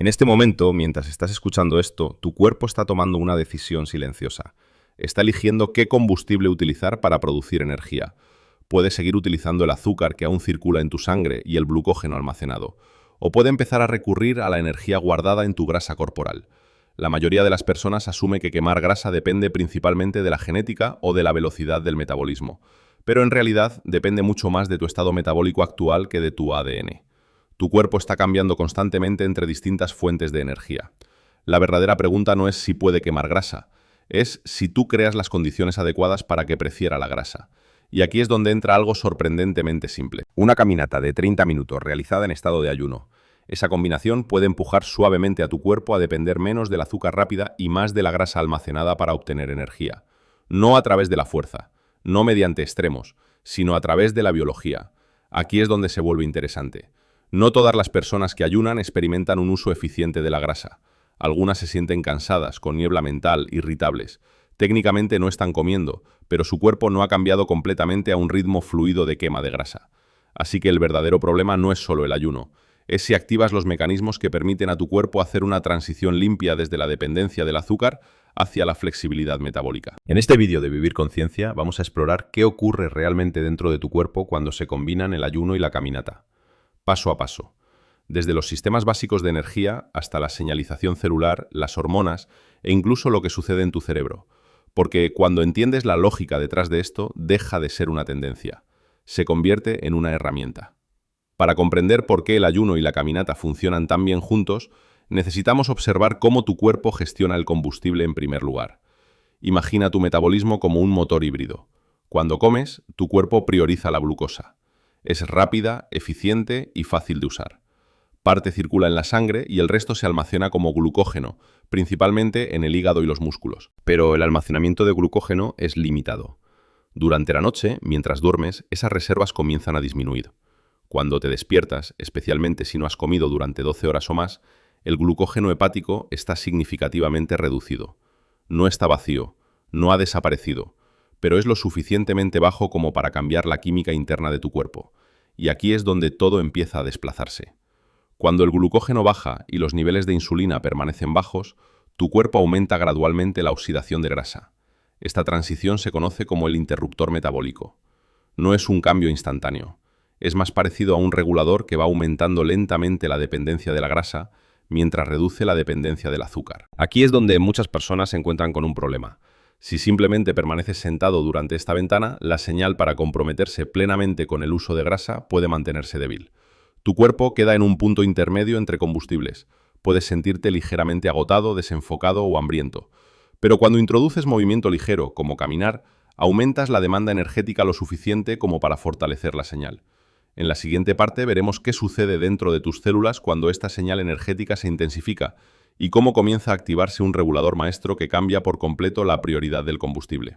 En este momento, mientras estás escuchando esto, tu cuerpo está tomando una decisión silenciosa. Está eligiendo qué combustible utilizar para producir energía. Puede seguir utilizando el azúcar que aún circula en tu sangre y el glucógeno almacenado. O puede empezar a recurrir a la energía guardada en tu grasa corporal. La mayoría de las personas asume que quemar grasa depende principalmente de la genética o de la velocidad del metabolismo. Pero en realidad depende mucho más de tu estado metabólico actual que de tu ADN. Tu cuerpo está cambiando constantemente entre distintas fuentes de energía. La verdadera pregunta no es si puede quemar grasa, es si tú creas las condiciones adecuadas para que prefiera la grasa. Y aquí es donde entra algo sorprendentemente simple. Una caminata de 30 minutos realizada en estado de ayuno. Esa combinación puede empujar suavemente a tu cuerpo a depender menos del azúcar rápida y más de la grasa almacenada para obtener energía. No a través de la fuerza, no mediante extremos, sino a través de la biología. Aquí es donde se vuelve interesante. No todas las personas que ayunan experimentan un uso eficiente de la grasa. Algunas se sienten cansadas, con niebla mental, irritables. Técnicamente no están comiendo, pero su cuerpo no ha cambiado completamente a un ritmo fluido de quema de grasa. Así que el verdadero problema no es solo el ayuno, es si activas los mecanismos que permiten a tu cuerpo hacer una transición limpia desde la dependencia del azúcar hacia la flexibilidad metabólica. En este vídeo de Vivir Conciencia vamos a explorar qué ocurre realmente dentro de tu cuerpo cuando se combinan el ayuno y la caminata. Paso a paso. Desde los sistemas básicos de energía hasta la señalización celular, las hormonas e incluso lo que sucede en tu cerebro. Porque cuando entiendes la lógica detrás de esto, deja de ser una tendencia. Se convierte en una herramienta. Para comprender por qué el ayuno y la caminata funcionan tan bien juntos, necesitamos observar cómo tu cuerpo gestiona el combustible en primer lugar. Imagina tu metabolismo como un motor híbrido. Cuando comes, tu cuerpo prioriza la glucosa. Es rápida, eficiente y fácil de usar. Parte circula en la sangre y el resto se almacena como glucógeno, principalmente en el hígado y los músculos. Pero el almacenamiento de glucógeno es limitado. Durante la noche, mientras duermes, esas reservas comienzan a disminuir. Cuando te despiertas, especialmente si no has comido durante 12 horas o más, el glucógeno hepático está significativamente reducido. No está vacío, no ha desaparecido, pero es lo suficientemente bajo como para cambiar la química interna de tu cuerpo. Y aquí es donde todo empieza a desplazarse. Cuando el glucógeno baja y los niveles de insulina permanecen bajos, tu cuerpo aumenta gradualmente la oxidación de grasa. Esta transición se conoce como el interruptor metabólico. No es un cambio instantáneo. Es más parecido a un regulador que va aumentando lentamente la dependencia de la grasa mientras reduce la dependencia del azúcar. Aquí es donde muchas personas se encuentran con un problema. Si simplemente permaneces sentado durante esta ventana, la señal para comprometerse plenamente con el uso de grasa puede mantenerse débil. Tu cuerpo queda en un punto intermedio entre combustibles. Puedes sentirte ligeramente agotado, desenfocado o hambriento. Pero cuando introduces movimiento ligero, como caminar, aumentas la demanda energética lo suficiente como para fortalecer la señal. En la siguiente parte veremos qué sucede dentro de tus células cuando esta señal energética se intensifica y cómo comienza a activarse un regulador maestro que cambia por completo la prioridad del combustible.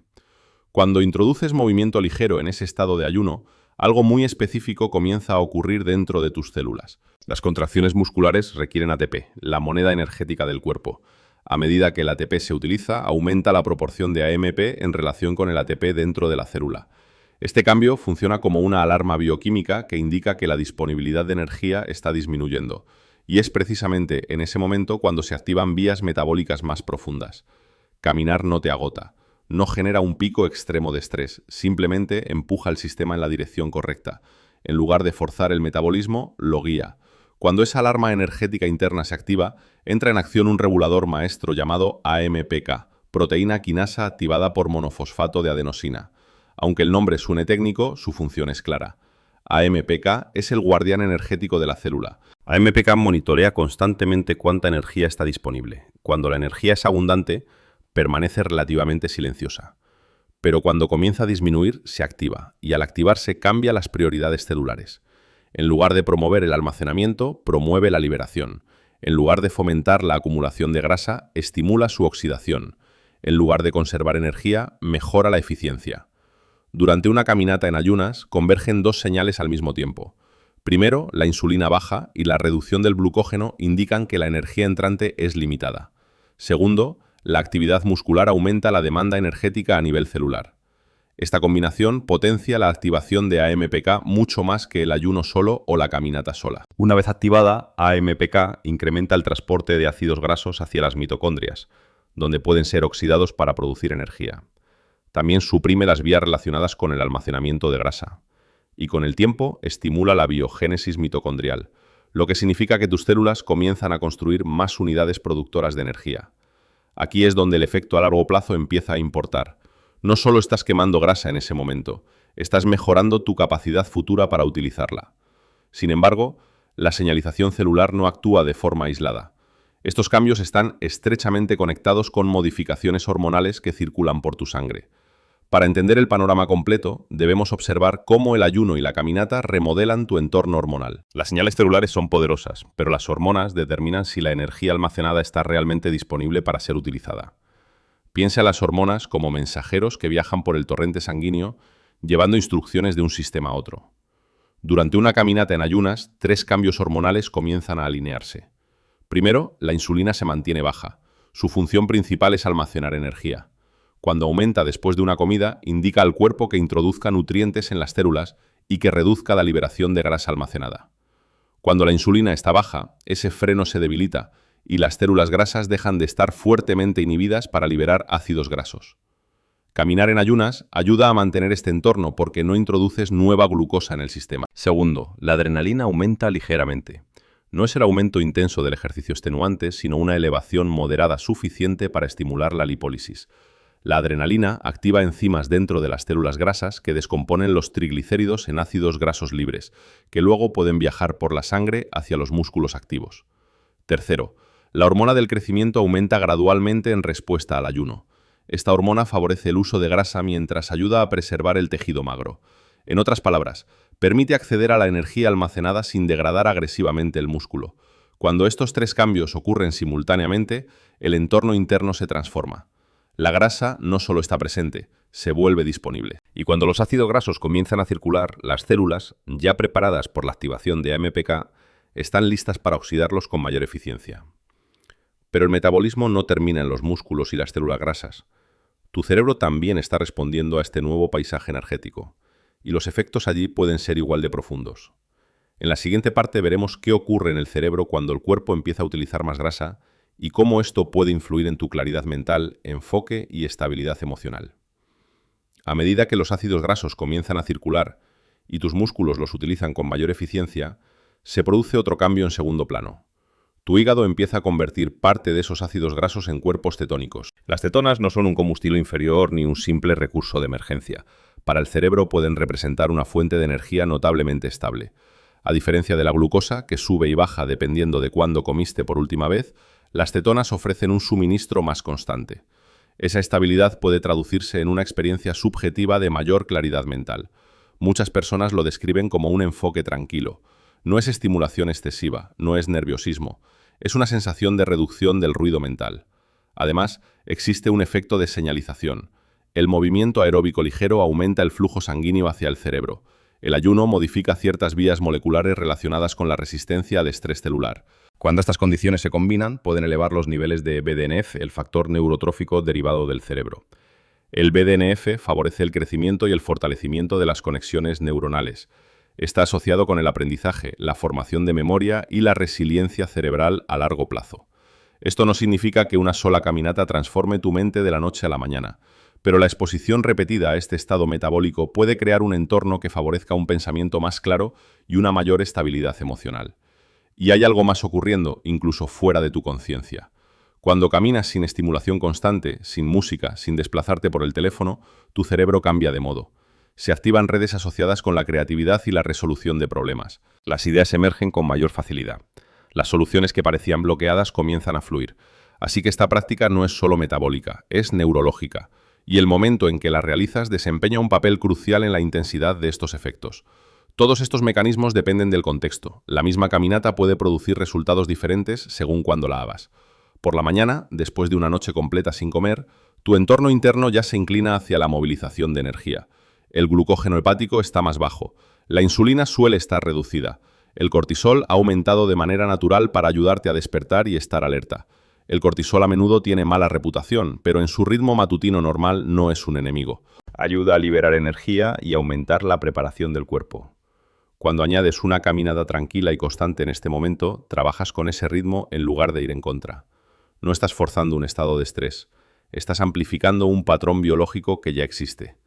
Cuando introduces movimiento ligero en ese estado de ayuno, algo muy específico comienza a ocurrir dentro de tus células. Las contracciones musculares requieren ATP, la moneda energética del cuerpo. A medida que el ATP se utiliza, aumenta la proporción de AMP en relación con el ATP dentro de la célula. Este cambio funciona como una alarma bioquímica que indica que la disponibilidad de energía está disminuyendo. Y es precisamente en ese momento cuando se activan vías metabólicas más profundas. Caminar no te agota. No genera un pico extremo de estrés, simplemente empuja el sistema en la dirección correcta. En lugar de forzar el metabolismo, lo guía. Cuando esa alarma energética interna se activa, entra en acción un regulador maestro llamado AMPK, proteína quinasa activada por monofosfato de adenosina. Aunque el nombre suene técnico, su función es clara. AMPK es el guardián energético de la célula. AMPK monitorea constantemente cuánta energía está disponible. Cuando la energía es abundante, permanece relativamente silenciosa. Pero cuando comienza a disminuir, se activa, y al activarse cambia las prioridades celulares. En lugar de promover el almacenamiento, promueve la liberación. En lugar de fomentar la acumulación de grasa, estimula su oxidación. En lugar de conservar energía, mejora la eficiencia. Durante una caminata en ayunas, convergen dos señales al mismo tiempo. Primero, la insulina baja y la reducción del glucógeno indican que la energía entrante es limitada. Segundo, la actividad muscular aumenta la demanda energética a nivel celular. Esta combinación potencia la activación de AMPK mucho más que el ayuno solo o la caminata sola. Una vez activada, AMPK incrementa el transporte de ácidos grasos hacia las mitocondrias, donde pueden ser oxidados para producir energía. También suprime las vías relacionadas con el almacenamiento de grasa. Y con el tiempo estimula la biogénesis mitocondrial, lo que significa que tus células comienzan a construir más unidades productoras de energía. Aquí es donde el efecto a largo plazo empieza a importar. No solo estás quemando grasa en ese momento, estás mejorando tu capacidad futura para utilizarla. Sin embargo, la señalización celular no actúa de forma aislada. Estos cambios están estrechamente conectados con modificaciones hormonales que circulan por tu sangre. Para entender el panorama completo, debemos observar cómo el ayuno y la caminata remodelan tu entorno hormonal. Las señales celulares son poderosas, pero las hormonas determinan si la energía almacenada está realmente disponible para ser utilizada. Piensa en las hormonas como mensajeros que viajan por el torrente sanguíneo, llevando instrucciones de un sistema a otro. Durante una caminata en ayunas, 3 cambios hormonales comienzan a alinearse. Primero, la insulina se mantiene baja. Su función principal es almacenar energía. Cuando aumenta después de una comida, indica al cuerpo que introduzca nutrientes en las células y que reduzca la liberación de grasa almacenada. Cuando la insulina está baja, ese freno se debilita y las células grasas dejan de estar fuertemente inhibidas para liberar ácidos grasos. Caminar en ayunas ayuda a mantener este entorno porque no introduces nueva glucosa en el sistema. Segundo, la adrenalina aumenta ligeramente. No es el aumento intenso del ejercicio extenuante, sino una elevación moderada suficiente para estimular la lipólisis. La adrenalina activa enzimas dentro de las células grasas que descomponen los triglicéridos en ácidos grasos libres, que luego pueden viajar por la sangre hacia los músculos activos. Tercero, la hormona del crecimiento aumenta gradualmente en respuesta al ayuno. Esta hormona favorece el uso de grasa mientras ayuda a preservar el tejido magro. En otras palabras, permite acceder a la energía almacenada sin degradar agresivamente el músculo. Cuando estos 3 cambios ocurren simultáneamente, el entorno interno se transforma. La grasa no solo está presente, se vuelve disponible. Y cuando los ácidos grasos comienzan a circular, las células, ya preparadas por la activación de AMPK, están listas para oxidarlos con mayor eficiencia. Pero el metabolismo no termina en los músculos y las células grasas. Tu cerebro también está respondiendo a este nuevo paisaje energético, y los efectos allí pueden ser igual de profundos. En la siguiente parte veremos qué ocurre en el cerebro cuando el cuerpo empieza a utilizar más grasa y cómo esto puede influir en tu claridad mental, enfoque y estabilidad emocional. A medida que los ácidos grasos comienzan a circular y tus músculos los utilizan con mayor eficiencia, se produce otro cambio en segundo plano. Tu hígado empieza a convertir parte de esos ácidos grasos en cuerpos cetónicos. Las cetonas no son un combustible inferior ni un simple recurso de emergencia. Para el cerebro pueden representar una fuente de energía notablemente estable. A diferencia de la glucosa, que sube y baja dependiendo de cuándo comiste por última vez, las cetonas ofrecen un suministro más constante. Esa estabilidad puede traducirse en una experiencia subjetiva de mayor claridad mental. Muchas personas lo describen como un enfoque tranquilo. No es estimulación excesiva, no es nerviosismo. Es una sensación de reducción del ruido mental. Además, existe un efecto de señalización. El movimiento aeróbico ligero aumenta el flujo sanguíneo hacia el cerebro. El ayuno modifica ciertas vías moleculares relacionadas con la resistencia al estrés celular. Cuando estas condiciones se combinan, pueden elevar los niveles de BDNF, el factor neurotrófico derivado del cerebro. El BDNF favorece el crecimiento y el fortalecimiento de las conexiones neuronales. Está asociado con el aprendizaje, la formación de memoria y la resiliencia cerebral a largo plazo. Esto no significa que una sola caminata transforme tu mente de la noche a la mañana, pero la exposición repetida a este estado metabólico puede crear un entorno que favorezca un pensamiento más claro y una mayor estabilidad emocional. Y hay algo más ocurriendo, incluso fuera de tu conciencia. Cuando caminas sin estimulación constante, sin música, sin desplazarte por el teléfono, tu cerebro cambia de modo. Se activan redes asociadas con la creatividad y la resolución de problemas. Las ideas emergen con mayor facilidad. Las soluciones que parecían bloqueadas comienzan a fluir. Así que esta práctica no es solo metabólica, es neurológica. Y el momento en que la realizas desempeña un papel crucial en la intensidad de estos efectos. Todos estos mecanismos dependen del contexto. La misma caminata puede producir resultados diferentes según cuándo la hagas. Por la mañana, después de una noche completa sin comer, tu entorno interno ya se inclina hacia la movilización de energía. El glucógeno hepático está más bajo. La insulina suele estar reducida. El cortisol ha aumentado de manera natural para ayudarte a despertar y estar alerta. El cortisol a menudo tiene mala reputación, pero en su ritmo matutino normal no es un enemigo. Ayuda a liberar energía y aumentar la preparación del cuerpo. Cuando añades una caminada tranquila y constante en este momento, trabajas con ese ritmo en lugar de ir en contra. No estás forzando un estado de estrés, estás amplificando un patrón biológico que ya existe.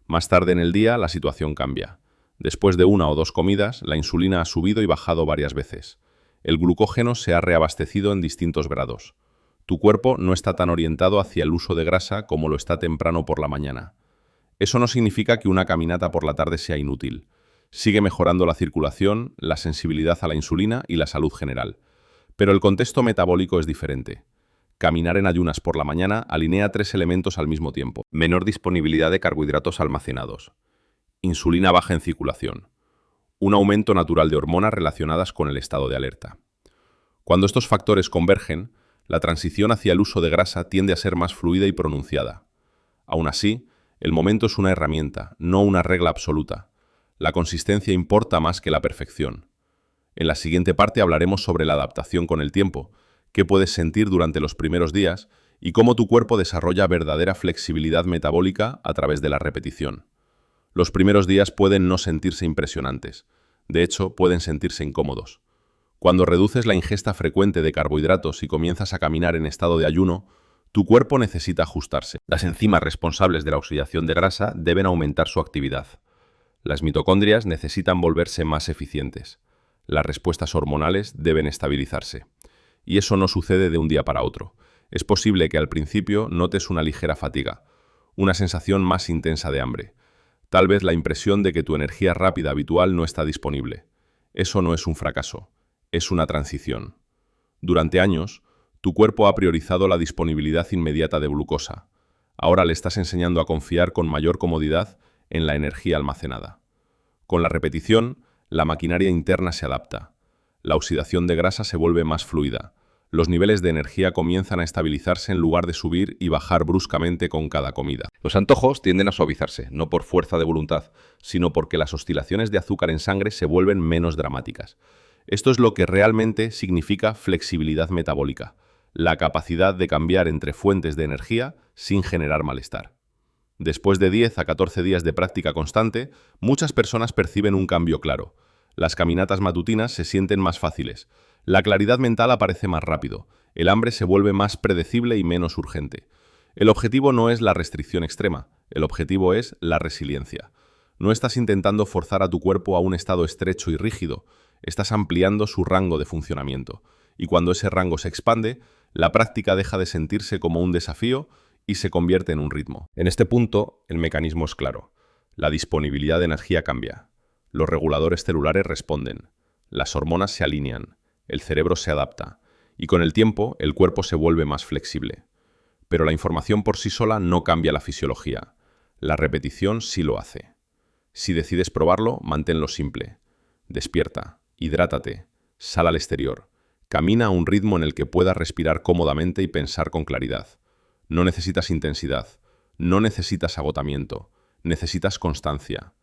Más tarde en el día, la situación cambia. Después de 1 o 2 comidas, la insulina ha subido y bajado varias veces. El glucógeno se ha reabastecido en distintos grados. Tu cuerpo no está tan orientado hacia el uso de grasa como lo está temprano por la mañana. Eso no significa que una caminata por la tarde sea inútil. Sigue mejorando la circulación, la sensibilidad a la insulina y la salud general. Pero el contexto metabólico es diferente. Caminar en ayunas por la mañana alinea 3 elementos al mismo tiempo. Menor disponibilidad de carbohidratos almacenados. Insulina baja en circulación. Un aumento natural de hormonas relacionadas con el estado de alerta. Cuando estos factores convergen, la transición hacia el uso de grasa tiende a ser más fluida y pronunciada. Aún así, el momento es una herramienta, no una regla absoluta. La consistencia importa más que la perfección. En la siguiente parte hablaremos sobre la adaptación con el tiempo, qué puedes sentir durante los primeros días y cómo tu cuerpo desarrolla verdadera flexibilidad metabólica a través de la repetición. Los primeros días pueden no sentirse impresionantes. De hecho, pueden sentirse incómodos. Cuando reduces la ingesta frecuente de carbohidratos y comienzas a caminar en estado de ayuno, tu cuerpo necesita ajustarse. Las enzimas responsables de la oxidación de grasa deben aumentar su actividad. Las mitocondrias necesitan volverse más eficientes. Las respuestas hormonales deben estabilizarse. Y eso no sucede de un día para otro. Es posible que al principio notes una ligera fatiga, una sensación más intensa de hambre. Tal vez la impresión de que tu energía rápida habitual no está disponible. Eso no es un fracaso, es una transición. Durante años, tu cuerpo ha priorizado la disponibilidad inmediata de glucosa. Ahora le estás enseñando a confiar con mayor comodidad en la energía almacenada. Con la repetición, la maquinaria interna se adapta. La oxidación de grasa se vuelve más fluida. Los niveles de energía comienzan a estabilizarse en lugar de subir y bajar bruscamente con cada comida. Los antojos tienden a suavizarse, no por fuerza de voluntad, sino porque las oscilaciones de azúcar en sangre se vuelven menos dramáticas. Esto es lo que realmente significa flexibilidad metabólica, la capacidad de cambiar entre fuentes de energía sin generar malestar. Después de 10 a 14 días de práctica constante, muchas personas perciben un cambio claro. Las caminatas matutinas se sienten más fáciles. La claridad mental aparece más rápido. El hambre se vuelve más predecible y menos urgente. El objetivo no es la restricción extrema. El objetivo es la resiliencia. No estás intentando forzar a tu cuerpo a un estado estrecho y rígido. Estás ampliando su rango de funcionamiento. Y cuando ese rango se expande, la práctica deja de sentirse como un desafío y se convierte en un ritmo. En este punto, el mecanismo es claro. La disponibilidad de energía cambia. Los reguladores celulares responden. Las hormonas se alinean. El cerebro se adapta. Y con el tiempo, el cuerpo se vuelve más flexible. Pero la información por sí sola no cambia la fisiología. La repetición sí lo hace. Si decides probarlo, manténlo simple. Despierta, hidrátate, sal al exterior. Camina a un ritmo en el que puedas respirar cómodamente y pensar con claridad. No necesitas intensidad, no necesitas agotamiento, necesitas constancia.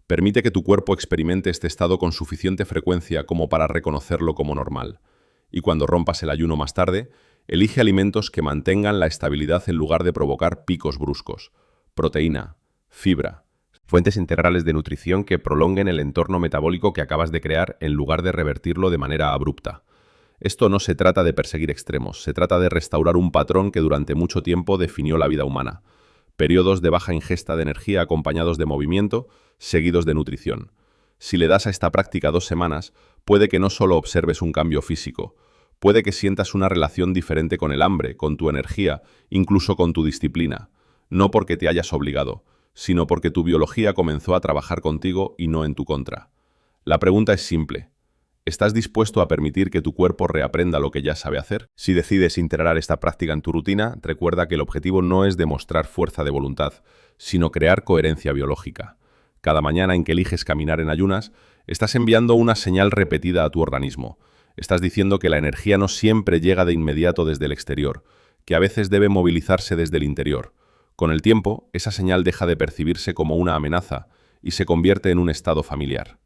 Permite que tu cuerpo experimente este estado con suficiente frecuencia como para reconocerlo como normal. Y cuando rompas el ayuno más tarde, elige alimentos que mantengan la estabilidad en lugar de provocar picos bruscos. Proteína, fibra, fuentes integrales de nutrición que prolonguen el entorno metabólico que acabas de crear en lugar de revertirlo de manera abrupta. Esto no se trata de perseguir extremos, se trata de restaurar un patrón que durante mucho tiempo definió la vida humana. Periodos de baja ingesta de energía acompañados de movimiento, seguidos de nutrición. Si le das a esta práctica 2 semanas, puede que no solo observes un cambio físico, puede que sientas una relación diferente con el hambre, con tu energía, incluso con tu disciplina. No porque te hayas obligado, sino porque tu biología comenzó a trabajar contigo y no en tu contra. La pregunta es simple. ¿Estás dispuesto a permitir que tu cuerpo reaprenda lo que ya sabe hacer? Si decides integrar esta práctica en tu rutina, recuerda que el objetivo no es demostrar fuerza de voluntad, sino crear coherencia biológica. Cada mañana en que eliges caminar en ayunas, estás enviando una señal repetida a tu organismo. Estás diciendo que la energía no siempre llega de inmediato desde el exterior, que a veces debe movilizarse desde el interior. Con el tiempo, esa señal deja de percibirse como una amenaza y se convierte en un estado familiar.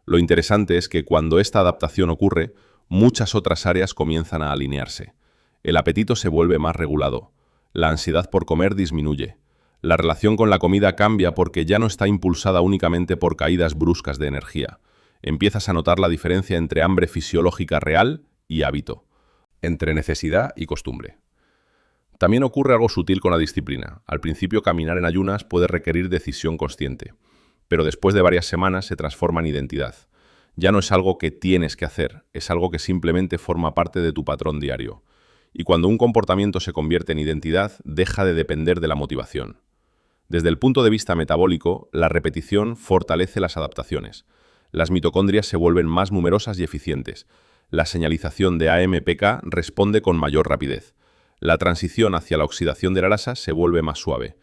Lo interesante es que cuando esta adaptación ocurre, muchas otras áreas comienzan a alinearse. El apetito se vuelve más regulado. La ansiedad por comer disminuye. La relación con la comida cambia porque ya no está impulsada únicamente por caídas bruscas de energía. Empiezas a notar la diferencia entre hambre fisiológica real y hábito, entre necesidad y costumbre. También ocurre algo sutil con la disciplina. Al principio, caminar en ayunas puede requerir decisión consciente, pero después de varias semanas se transforma en identidad. Ya no es algo que tienes que hacer, es algo que simplemente forma parte de tu patrón diario. Y cuando un comportamiento se convierte en identidad, deja de depender de la motivación. Desde el punto de vista metabólico, la repetición fortalece las adaptaciones. Las mitocondrias se vuelven más numerosas y eficientes. La señalización de AMPK responde con mayor rapidez. La transición hacia la oxidación de la grasa se vuelve más suave.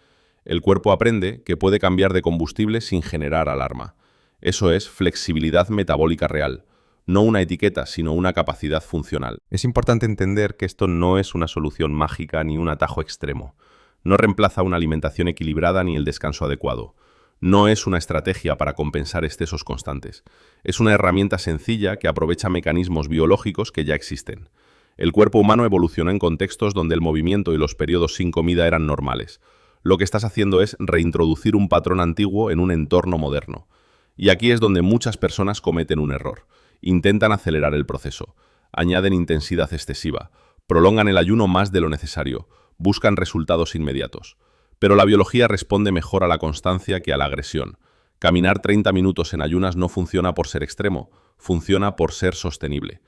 El cuerpo aprende que puede cambiar de combustible sin generar alarma. Eso es flexibilidad metabólica real. No una etiqueta, sino una capacidad funcional. Es importante entender que esto no es una solución mágica ni un atajo extremo. No reemplaza una alimentación equilibrada ni el descanso adecuado. No es una estrategia para compensar excesos constantes. Es una herramienta sencilla que aprovecha mecanismos biológicos que ya existen. El cuerpo humano evolucionó en contextos donde el movimiento y los periodos sin comida eran normales. Lo que estás haciendo es reintroducir un patrón antiguo en un entorno moderno. Y aquí es donde muchas personas cometen un error. Intentan acelerar el proceso. Añaden intensidad excesiva. Prolongan el ayuno más de lo necesario. Buscan resultados inmediatos. Pero la biología responde mejor a la constancia que a la agresión. Caminar 30 minutos en ayunas no funciona por ser extremo, funciona por ser sostenible.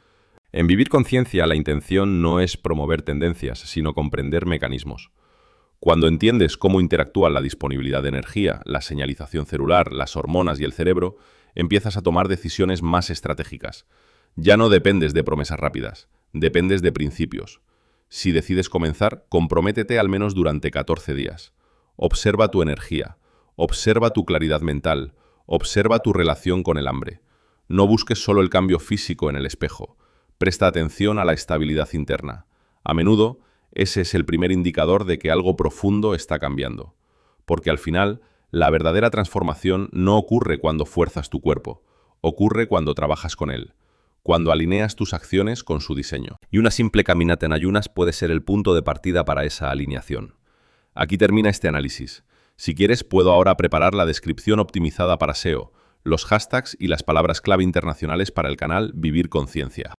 En Vivir Conciencia, la intención no es promover tendencias, sino comprender mecanismos. Cuando entiendes cómo interactúan la disponibilidad de energía, la señalización celular, las hormonas y el cerebro, empiezas a tomar decisiones más estratégicas. Ya no dependes de promesas rápidas, dependes de principios. Si decides comenzar, comprométete al menos durante 14 días. Observa tu energía, observa tu claridad mental, observa tu relación con el hambre. No busques solo el cambio físico en el espejo. Presta atención a la estabilidad interna. A menudo, ese es el primer indicador de que algo profundo está cambiando. Porque al final, la verdadera transformación no ocurre cuando fuerzas tu cuerpo, ocurre cuando trabajas con él, cuando alineas tus acciones con su diseño. Y una simple caminata en ayunas puede ser el punto de partida para esa alineación. Aquí termina este análisis. Si quieres, puedo ahora preparar la descripción optimizada para SEO, los hashtags y las palabras clave internacionales para el canal Vivir Conciencia.